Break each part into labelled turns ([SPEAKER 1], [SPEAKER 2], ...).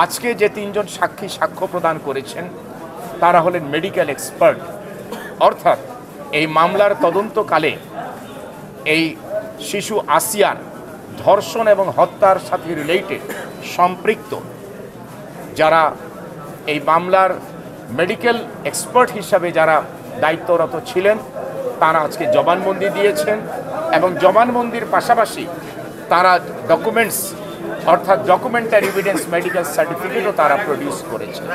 [SPEAKER 1] আজকে যে তিনজন সাক্ষী সাক্ষ্য প্রদান করেছেন তারা হলেন মেডিকেল এক্সপার্ট, অর্থাৎ এই মামলার তদন্তকালে এই শিশু আসিয়ার ধর্ষণ এবং হত্যার সাথে রিলেটেড সম্পৃক্ত যারা এই মামলার মেডিকেল এক্সপার্ট হিসাবে যারা দায়িত্বরত ছিলেন তারা আজকে জবানবন্দি দিয়েছেন এবং জবানবন্দির পাশাপাশি তারা ডকুমেন্টস অর্থাৎ ডকুমেন্টারি এভিডেন্স মেডিকেল সার্টিফিকেটও তারা প্রডিউস করেছেন।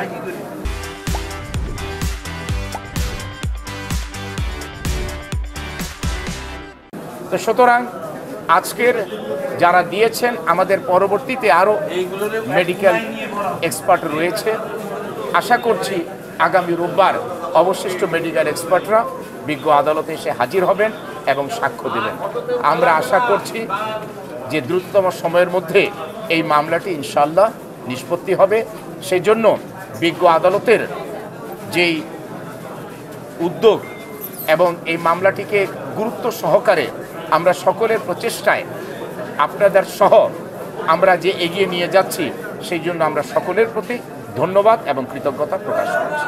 [SPEAKER 1] তো সুতরাং আজকের যারা দিয়েছেন আমাদের পরবর্তীতে আরও মেডিকেল এক্সপার্ট রয়েছে। আশা করছি আগামী রোববার অবশিষ্ট মেডিকেল এক্সপার্টরা বিজ্ঞ আদালতে এসে হাজির হবেন এবং সাক্ষ্য দেবেন। আমরা আশা করছি যে দ্রুততম সময়ের মধ্যে এই মামলাটি ইনশাআল্লাহ নিষ্পত্তি হবে। সেই জন্য বিজ্ঞ আদালতের যেই উদ্যোগ এবং এই মামলাটিকে গুরুত্ব সহকারে আমরা সকলের প্রচেষ্টায় আপনাদের সহ আমরা যে এগিয়ে নিয়ে যাচ্ছি সেই জন্য আমরা সকলের প্রতি ধন্যবাদ এবং কৃতজ্ঞতা প্রকাশ করছি।